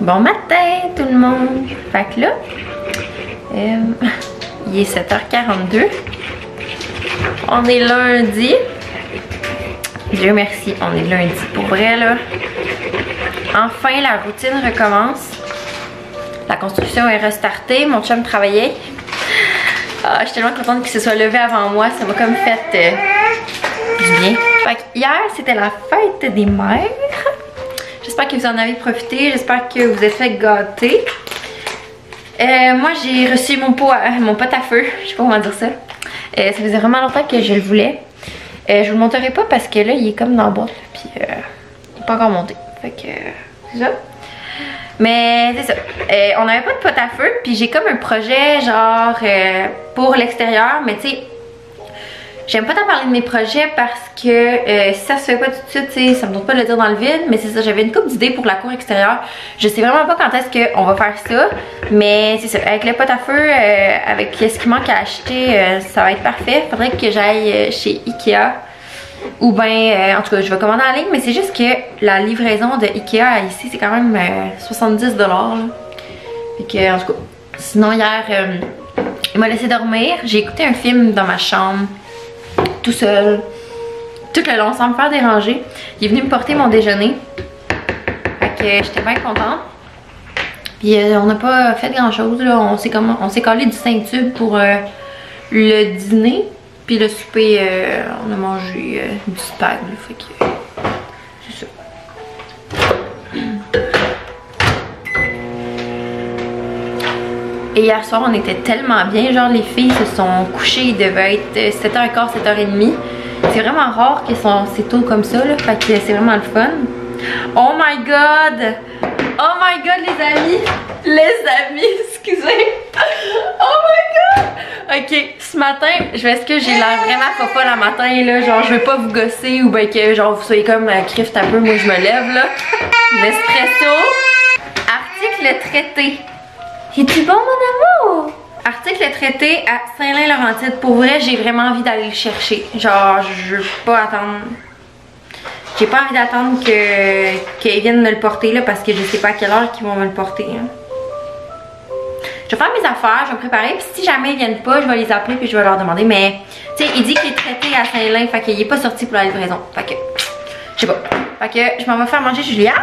Bon matin tout le monde! Fait que là, il est 7h42. On est lundi. Dieu merci, on est lundi. Pour vrai là, enfin la routine recommence. La construction est restartée, mon chum travaillait. Ah, je suis tellement contente qu'il se soit levé avant moi, ça m'a comme fait du bien. Fait que hier, c'était la fête des mères. J'espère que vous en avez profité, j'espère que vous êtes fait gâter. Moi, j'ai reçu mon pote à feu, je sais pas comment dire ça. Ça faisait vraiment longtemps que je le voulais. Je vous le montrerai pas parce que là, il est comme dans la boîte, puis il est pas encore monté. Fait que c'est ça. Mais c'est ça, on n'avait pas de pot à feu, puis j'ai comme un projet genre pour l'extérieur, mais tu sais, j'aime pas tant parler de mes projets parce que si ça se fait pas tout de suite, tu sais, ça me donne pas de le dire dans le vide, mais c'est ça, j'avais une couple d'idées pour la cour extérieure. Je sais vraiment pas quand est-ce qu'on va faire ça, mais c'est ça, avec le pot à feu, avec ce qui manque à acheter, ça va être parfait. Faudrait que j'aille chez Ikea. Ou bien, en tout cas, je vais commander en ligne, mais c'est juste que la livraison de Ikea ici, c'est quand même 70$. Là. Fait que, en tout cas, sinon hier, il m'a laissé dormir. J'ai écouté un film dans ma chambre, tout seul, tout le long, sans me faire déranger. Il est venu me porter mon déjeuner. Fait que j'étais bien contente. Puis on n'a pas fait grand chose, là. On s'est collé du Saint-Tube pour le dîner. Puis le souper, on a mangé du spag, fait que c'est ça. Et hier soir, on était tellement bien, genre les filles se sont couchées, il devait être 7h15, 7h30. C'est vraiment rare qu'elles sont c'est tôt comme ça, là, fait que c'est vraiment le fun. Oh my god! Oh my god les amis! Les amis, excusez! Oh my god! Ok, ce matin, est-ce que j'ai l'air vraiment fofolle la matin là? Genre je veux pas vous gosser ou bien que genre vous soyez comme crift un peu, moi je me lève là. L'espresso. Article traité. Es-tu bon mon amour? Article traité à Saint-Lin-Laurentide. Pour vrai, j'ai vraiment envie d'aller le chercher. Genre, je veux pas attendre. J'ai pas envie d'attendre qu'ils viennent me le porter là parce que je sais pas à quelle heure qu'ils vont me le porter. Hein. Je vais faire mes affaires, je vais me préparer, puis si jamais ils viennent pas, je vais les appeler puis je vais leur demander. Mais, tu sais, il dit qu'il est traité à Saint-Lin, fait qu'il est pas sorti pour la livraison. Fait que, je sais pas. Fait que, je m'en vais faire manger Julia.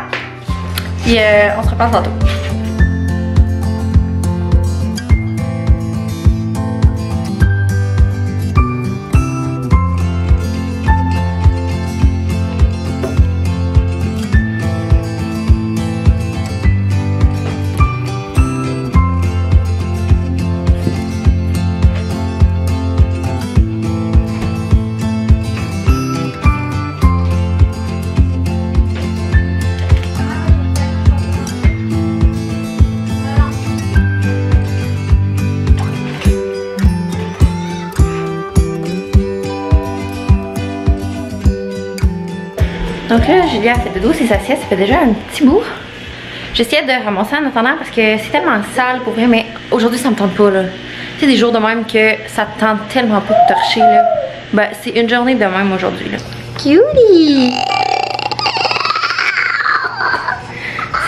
Puis, on se reparle tantôt. Donc là, Julia a fait dodo, c'est sa sieste, ça fait déjà un petit bout. J'essayais de ramasser en attendant parce que c'est tellement sale pour vrai, mais aujourd'hui ça me tente pas là. C'est des jours de même que ça te tente tellement pas de torcher là. Ben, c'est une journée de même aujourd'hui là. Cutie!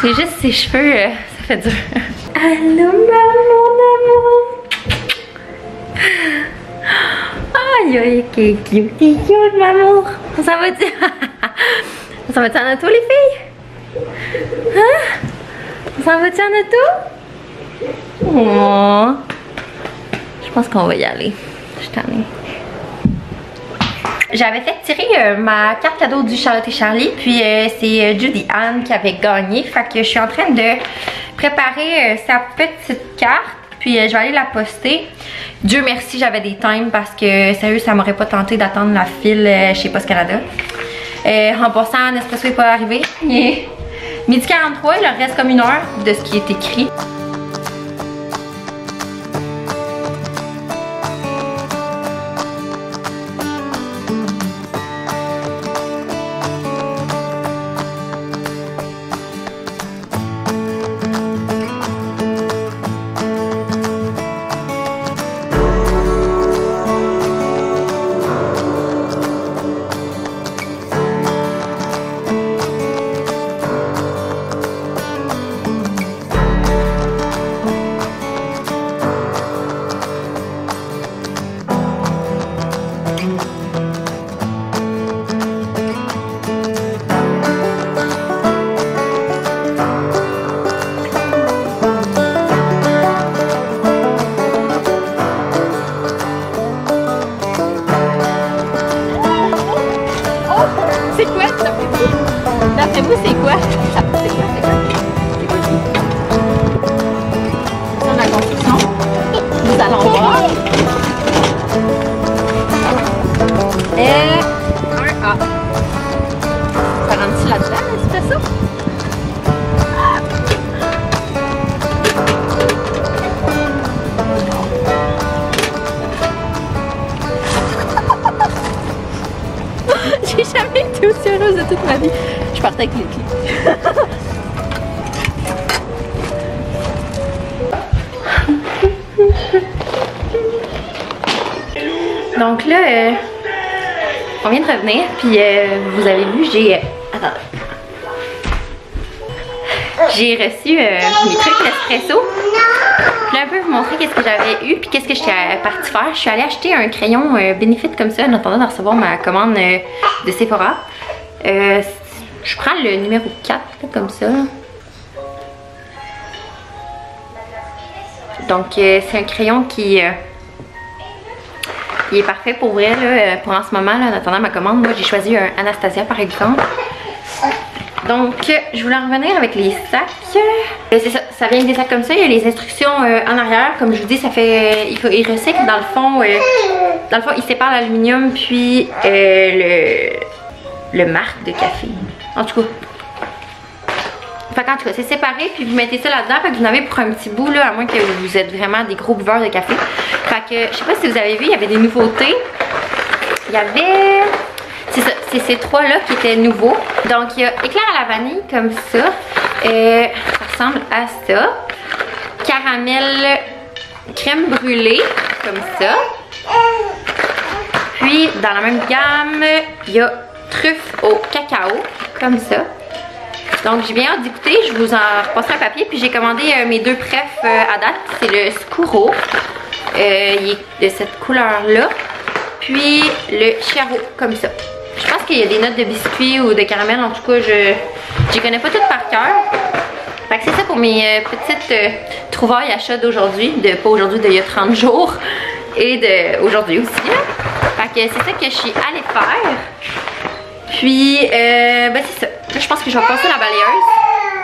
C'est juste ses cheveux, ça fait dur. Allô mon amour! Aïe aïe, cute maman! Ça va-tu? Ça va-tu en auto les filles? Hein? Ça va-tu en auto? Oh. Je pense qu'on va y aller. Je t'en ai. J'avais fait tirer ma carte cadeau du Charlotte et Charlie, puis c'est Judy Anne qui avait gagné. Fait que je suis en train de préparer sa petite carte, puis je vais aller la poster. Dieu merci, j'avais des times parce que sérieux, ça m'aurait pas tenté d'attendre la file chez Post Canada. En passant, Nespresso n'est pas arrivé. Il est midi 43, il leur reste comme 1 heure de ce qui est écrit. été aussi heureuse de toute ma vie. Je partais avec les clés. Donc là, on vient de revenir, puis vous avez vu, j'ai... attendez. J'ai reçu mes trucs Nespresso. Je vais un peu vous montrer qu'est-ce que j'avais eu, puis qu'est-ce que j'étais partie faire. Je suis allée acheter un crayon Benefit comme ça, en attendant de recevoir ma commande de Sephora. Je prends le numéro 4, là, comme ça. Donc, c'est un crayon qui est parfait pour vrai, là, pour en ce moment, là, en attendant ma commande. Moi, j'ai choisi un Anastasia, par exemple. Donc, je voulais en revenir avec les sacs. C'est ça, ça vient des sacs comme ça. Il y a les instructions en arrière. Comme je vous dis, ça fait... Il recycle dans le fond. Il sépare l'aluminium puis le marc de café. En tout cas. Fait en tout cas, c'est séparé, puis vous mettez ça là-dedans. Fait que vous en avez pour un petit bout, là, à moins que vous êtes vraiment des gros buveurs de café. Fait que, je sais pas si vous avez vu, il y avait des nouveautés. Il y avait... C'est ça, c'est ces trois-là qui étaient nouveaux. Donc, il y a éclair à la vanille, comme ça. Ça ressemble à ça. Caramel crème brûlée, comme ça. Puis, dans la même gamme, il y a truffe au cacao, comme ça. Donc, j'ai bien hâte d'écouter. Je vous en repasserai un papier. Puis, j'ai commandé mes deux prefs à date. C'est le Scuro. Il est de cette couleur-là. Puis, le Charo, comme ça. Je pense qu'il y a des notes de biscuits ou de caramel. En tout cas, je connais pas toutes par cœur. Fait que c'est ça pour mes petites trouvailles achats d'aujourd'hui. Pas aujourd'hui, d'il y a 30 jours. Et d'aujourd'hui aussi. Là. Fait que c'est ça que je suis allée faire. Puis, ben c'est ça. Là, je pense que je vais passer la balayeuse.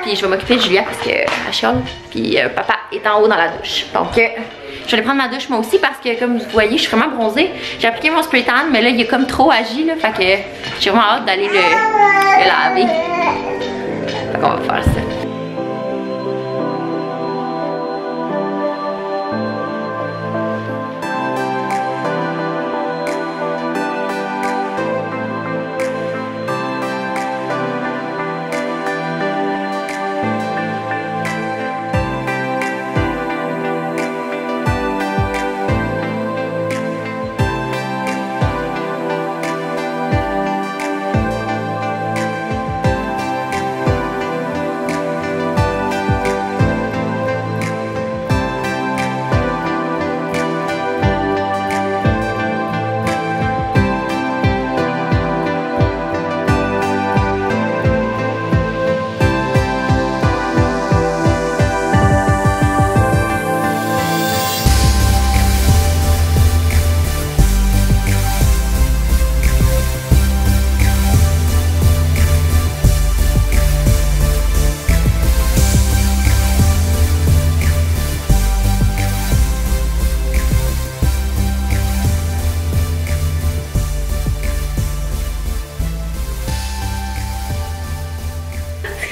Puis, je vais m'occuper de Julia parce qu'elle chiale. Puis, papa est en haut dans la douche. Donc, je vais aller prendre ma douche moi aussi parce que, comme vous voyez, je suis vraiment bronzée. J'ai appliqué mon spray tan, mais là, il est comme trop agi. Là, fait que j'ai vraiment hâte d'aller le laver. Fait qu'on va faire ça.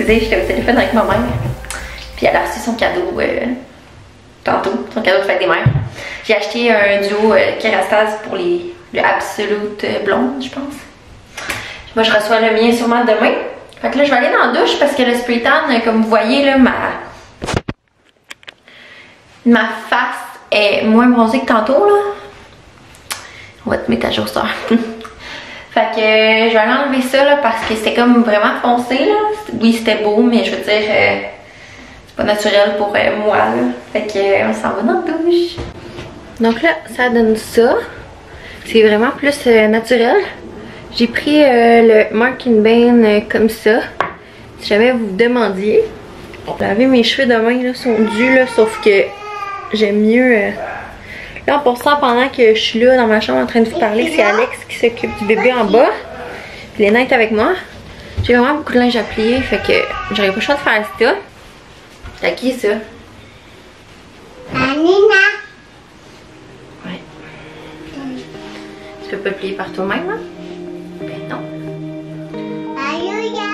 Excusez, j'étais au téléphone avec ma mère. Puis elle a reçu son cadeau tantôt, son cadeau de fête des mères. J'ai acheté un duo Kerastase pour le Absolute Blonde, je pense. Moi, je reçois le mien sûrement demain. Fait que là, je vais aller dans la douche parce que le spray tan, comme vous voyez, là, ma face est moins bronzée que tantôt, là. On va te mettre à jour ça. Fait que je vais aller enlever ça là, parce que c'était comme vraiment foncé là. Oui, c'était beau, mais je veux dire, c'est pas naturel pour moi là. Fait que on s'en va dans la douche. Donc là, ça donne ça. C'est vraiment plus naturel. J'ai pris le Mark & Bain comme ça. Si jamais vous vous demandiez. Laver mes cheveux demain là, sont dus là, sauf que j'aime mieux... Là, en passant, pendant que je suis là dans ma chambre en train de vous parler, c'est Alex qui s'occupe du bébé en bas. Puis Léna est avec moi. J'ai vraiment beaucoup de linge à plier, fait que j'aurais pas le choix de faire ça. T'as qui ça? Anina. Ouais. Tu peux pas le plier par toi-même, hein? Ben non. Ayuya.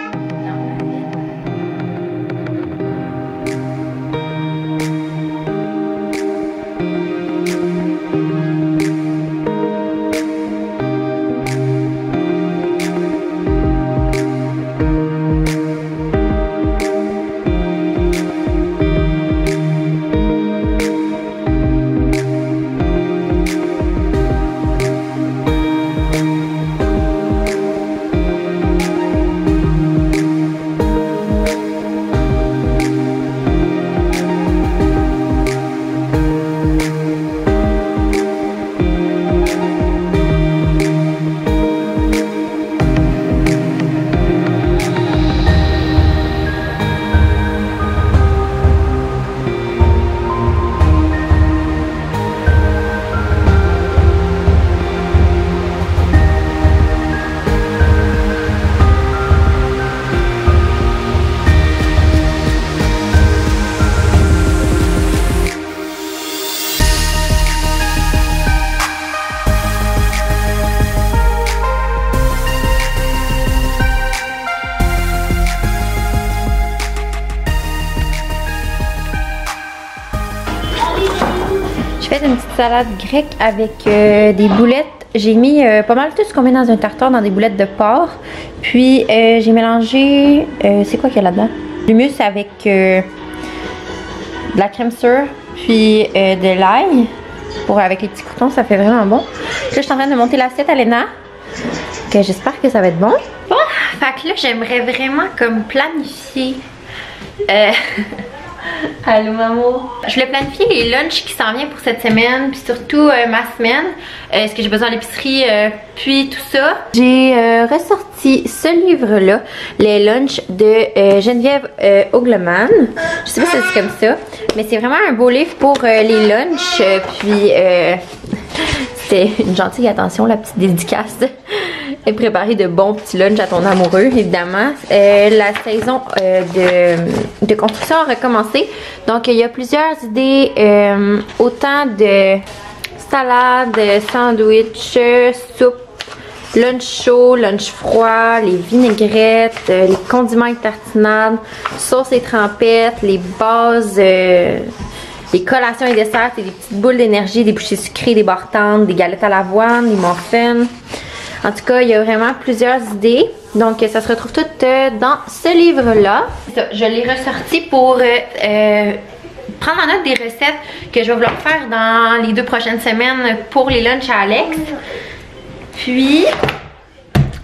c'est une petite salade grecque avec des boulettes. J'ai mis pas mal tout ce qu'on met dans un tartare dans des boulettes de porc. Puis j'ai mélangé, c'est quoi qu'il y a là-dedans? Du l'humus avec de la crème sûre, puis de l'ail. Avec les petits croutons, ça fait vraiment bon. Là, je suis en train de monter l'assiette à Léna. J'espère que ça va être bon. Bon, fait que là, j'aimerais vraiment comme planifier. Allô, maman. Je voulais planifier les lunchs qui s'en viennent pour cette semaine, puis surtout ma semaine. Ce que j'ai besoin à l'épicerie, puis tout ça. J'ai ressorti ce livre-là, les lunchs de Geneviève Ogleman. Je sais pas si c'est comme ça, mais c'est vraiment un beau livre pour les lunchs. Puis c'était une gentille attention, la petite dédicace. Et préparer de bons petits lunchs à ton amoureux, évidemment. La saison de construction a recommencé. Donc, il y a plusieurs idées, autant de salades, sandwichs, soupe, lunch chaud, lunch froid, les vinaigrettes, les condiments et tartinades, sauces et trempettes, les bases, les collations et desserts, et des petites boules d'énergie, des bouchées sucrées, des barres tendres, des galettes à l'avoine, des muffins. En tout cas, il y a vraiment plusieurs idées. Donc, ça se retrouve tout dans ce livre-là. Je l'ai ressorti pour prendre en note des recettes que je vais vouloir faire dans les 2 prochaines semaines pour les lunchs à Alex. Puis,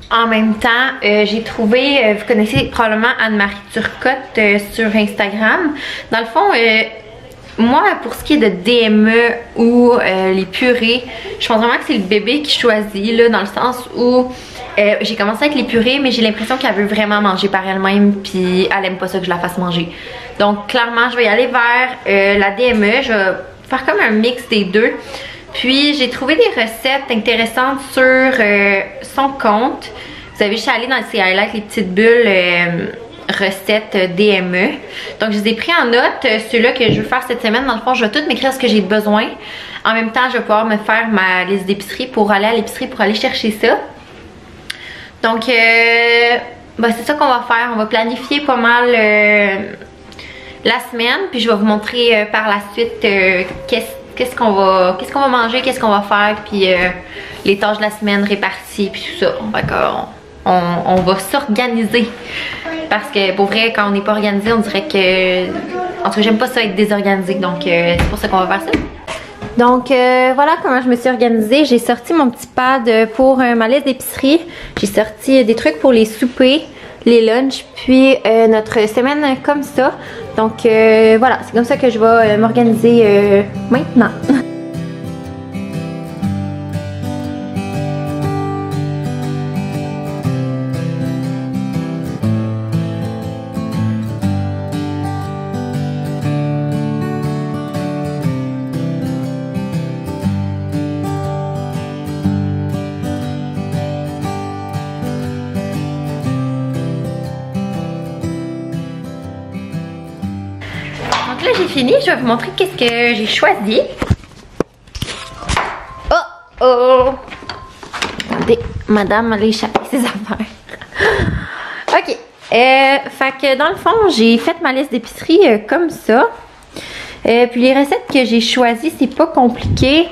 en même temps, j'ai trouvé, vous connaissez probablement Anne-Marie Turcotte sur Instagram. Dans le fond, moi, pour ce qui est de DME ou les purées, je pense vraiment que c'est le bébé qui choisit, là, dans le sens où j'ai commencé avec les purées, mais j'ai l'impression qu'elle veut vraiment manger par elle-même, puis elle aime pas ça que je la fasse manger. Donc, clairement, je vais y aller vers la DME. Je vais faire comme un mix des deux. Puis, j'ai trouvé des recettes intéressantes sur son compte. Vous avez juste à aller dans ces highlights, les petites bulles recettes DME. Donc, je les ai pris en note. Ceux-là que je veux faire cette semaine, dans le fond, je vais tout m'écrire ce que j'ai besoin. En même temps, je vais pouvoir me faire ma liste d'épicerie pour aller à l'épicerie, pour aller chercher ça. Donc, ben, c'est ça qu'on va faire. On va planifier pas mal la semaine. Puis, je vais vous montrer par la suite qu'est-ce qu'on va manger, qu'est-ce qu'on va faire. Puis, les tâches de la semaine réparties, puis tout ça. On va s'organiser. Parce que pour vrai, quand on n'est pas organisé, on dirait que... En tout cas, j'aime pas ça être désorganisé. Donc, c'est pour ça qu'on va faire ça. Donc, voilà comment je me suis organisée. J'ai sorti mon petit pad pour ma liste d'épicerie. J'ai sorti des trucs pour les soupers, les lunchs, puis notre semaine comme ça. Donc, voilà, c'est comme ça que je vais m'organiser maintenant. Donc là, j'ai fini. Je vais vous montrer qu'est-ce que j'ai choisi. Oh! Attendez, madame, elle a échappé ses affaires. OK. Fait que dans le fond, j'ai fait ma liste d'épicerie comme ça. Puis les recettes que j'ai choisies, c'est pas compliqué.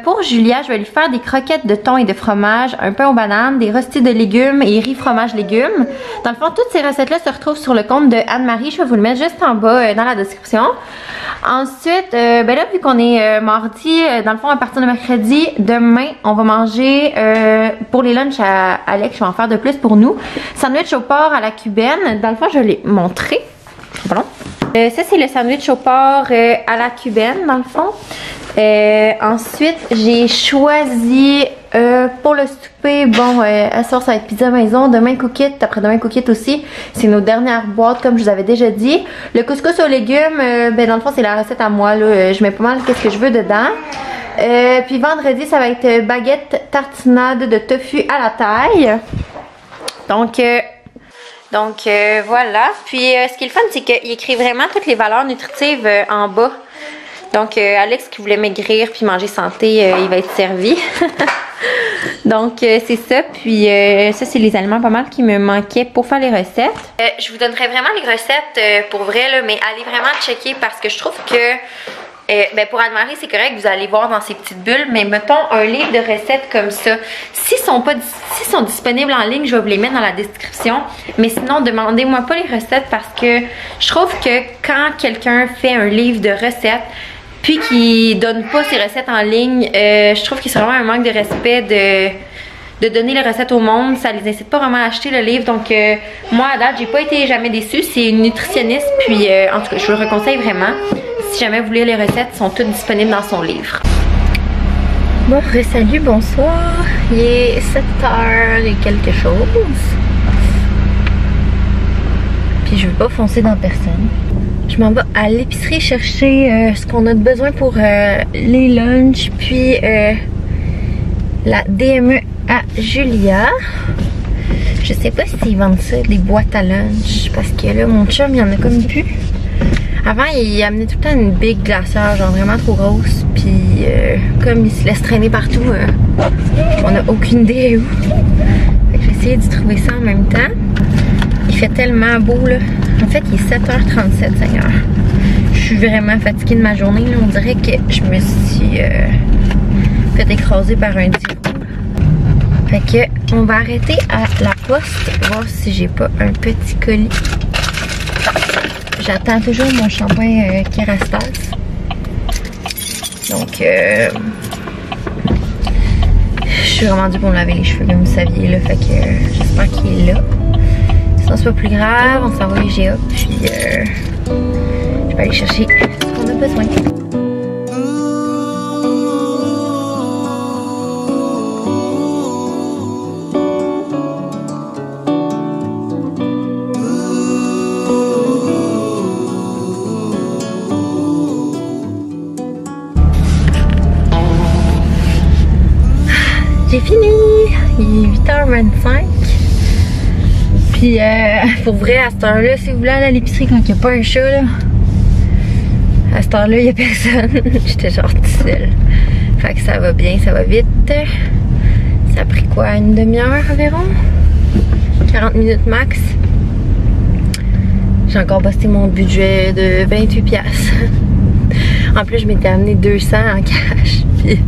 Pour Julia, je vais lui faire des croquettes de thon et de fromage, un pain aux bananes, des rôstis de légumes et riz fromage légumes. Dans le fond, toutes ces recettes-là se retrouvent sur le compte de Anne-Marie. Je vais vous le mettre juste en bas dans la description. Ensuite, ben là, vu qu'on est mardi, dans le fond, à partir de mercredi, demain, on va manger pour les lunchs à Alex. Je vais en faire de plus pour nous. Sandwich au porc à la cubaine. Dans le fond, je l'ai montré. Bon. Ça, c'est le sandwich au porc à la cubaine, dans le fond. Ensuite, j'ai choisi pour le souper, bon, à soir ça va être pizza maison, demain cookit, après-demain cookit aussi. C'est nos dernières boîtes, comme je vous avais déjà dit. Le couscous aux légumes, ben dans le fond, c'est la recette à moi, là. Je mets pas mal qu'est-ce que je veux dedans. Puis vendredi, ça va être baguette tartinade de tofu à la taille. Donc voilà. Puis ce qui est le fun, c'est qu'il écrit vraiment toutes les valeurs nutritives en bas. Donc Alex qui voulait maigrir puis manger santé, il va être servi. Donc c'est ça. Puis ça, c'est les aliments pas mal qui me manquaient pour faire les recettes. Je vous donnerai vraiment les recettes pour vrai, là, mais allez vraiment checker parce que je trouve que Ben pour Anne-Marie, c'est correct, vous allez voir dans ces petites bulles, mais mettons un livre de recettes comme ça. S'ils sont disponibles en ligne, je vais vous les mettre dans la description. Mais sinon, demandez-moi pas les recettes parce que je trouve que quand quelqu'un fait un livre de recettes, puis qui donne pas ses recettes en ligne, je trouve que c'est vraiment un manque de respect de donner les recettes au monde. Ça les incite pas vraiment à acheter le livre. Donc moi à date j'ai pas été jamais déçue. C'est une nutritionniste, puis en tout cas je vous le conseille vraiment. Si jamais vous voulez les recettes, elles sont toutes disponibles dans son livre. Bon, salut, bonsoir. Il est 7h et quelque chose. Puis je veux pas foncer dans personne. Je m'en vais à l'épicerie chercher ce qu'on a besoin pour les lunchs, puis la DME à Julia. Je sais pas s'ils vendent ça, des boîtes à lunch, parce que là mon chum il en a comme plus. Avant il amenait tout le temps une big glacière, genre vraiment trop grosse, puis comme il se laisse traîner partout, on a aucune idée où. Fait que j'ai essayé d'y trouver ça en même temps. Il fait tellement beau là. En fait il est 7h37 Seigneur. Je suis vraiment fatiguée de ma journée là. On dirait que je me suis fait écraser par un divan. Fait que on va arrêter à la poste, voir si j'ai pas un petit colis. J'attends toujours mon shampoing Kerastase. Donc je suis vraiment due pour me laver les cheveux comme vous saviez là. Fait que j'espère qu'il est là. Sinon c'est pas plus grave, on s'en va à IGA, puis je vais aller chercher ce qu'on a besoin. J'ai fini! Il est 8h25. Puis pour vrai, à cette heure-là, si vous voulez aller à l'épicerie quand il n'y a pas un chat, là, à cette heure-là, il n'y a personne. J'étais genre toute seule. Fait que ça va bien, ça va vite. Ça a pris quoi? Une demi-heure environ? 40 minutes max. J'ai encore posté mon budget de 28$. En plus, je m'étais amené 200 en cash. Puis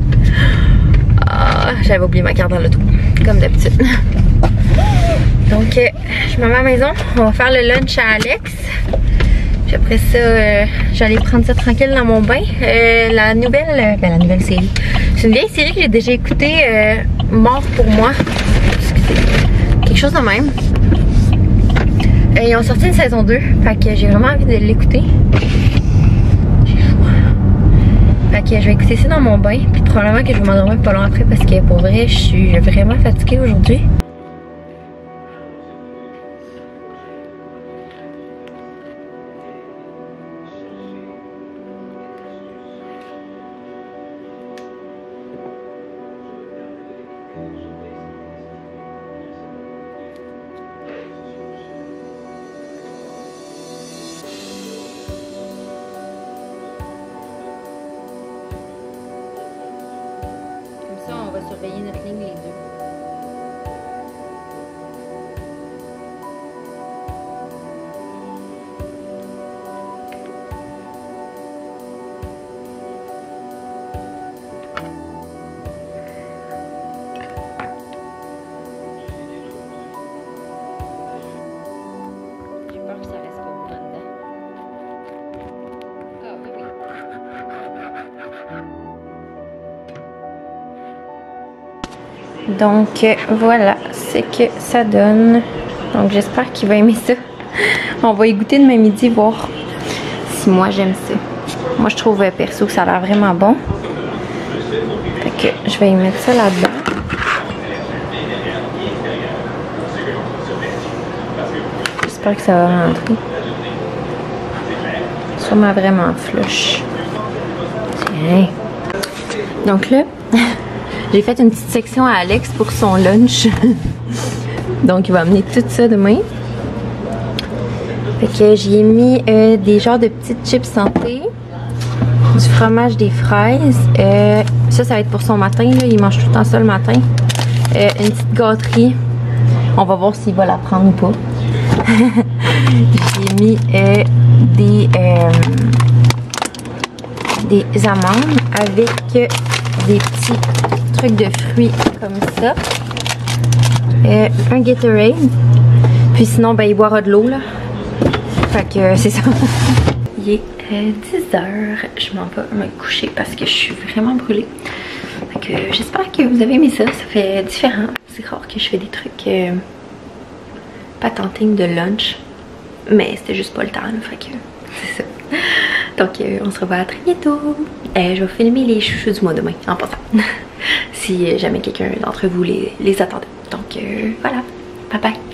j'avais oublié ma carte dans l'auto, comme d'habitude. Donc, je m'en vais à la maison. On va faire le lunch à Alex. Puis après ça, j'allais prendre ça tranquille dans mon bain. La nouvelle série. C'est une vieille série que j'ai déjà écoutée, Mort pour moi. Quelque chose de même. Ils ont sorti une saison 2. Fait que j'ai vraiment envie de l'écouter. Fait que je vais écouter ça dans mon bain. Puis probablement que je vais m'endormir pas long après parce que pour vrai, je suis vraiment fatiguée aujourd'hui. On va surveiller notre ligne les deux. J'ai peur que ça reste pas bon dedans. Ah oui, oui. Donc voilà ce que ça donne. Donc j'espère qu'il va aimer ça. On va y goûter demain midi, voir si moi j'aime ça. Moi je trouve perso que ça a l'air vraiment bon. Fait que je vais y mettre ça là-dedans. J'espère que ça va rentrer. Sûrement vraiment flush. Tiens. Donc là, j'ai fait une petite section à Alex pour son lunch. Donc il va amener tout ça demain. Fait que j'y ai mis des genres de petites chips santé, du fromage, des fraises. Ça va être pour son matin, là. Il mange tout le temps ça le matin. Une petite gâterie. On va voir s'il va la prendre ou pas. J'ai mis des des amandes avec des petits trucs de fruits comme ça. Un Gatorade. Puis sinon, ben, il boira de l'eau, là. Fait que c'est ça. Il est 10 h. Je m'en vais me coucher parce que je suis vraiment brûlée. Fait que j'espère que vous avez aimé ça. Ça fait différent. C'est rare que je fais des trucs patenting de lunch. Mais c'était juste pas le temps, là. Fait que c'est ça. Donc on se revoit à très bientôt. Je vais filmer les chouchous du mois demain en passant. Si jamais quelqu'un d'entre vous les attendait. Donc voilà. Bye bye.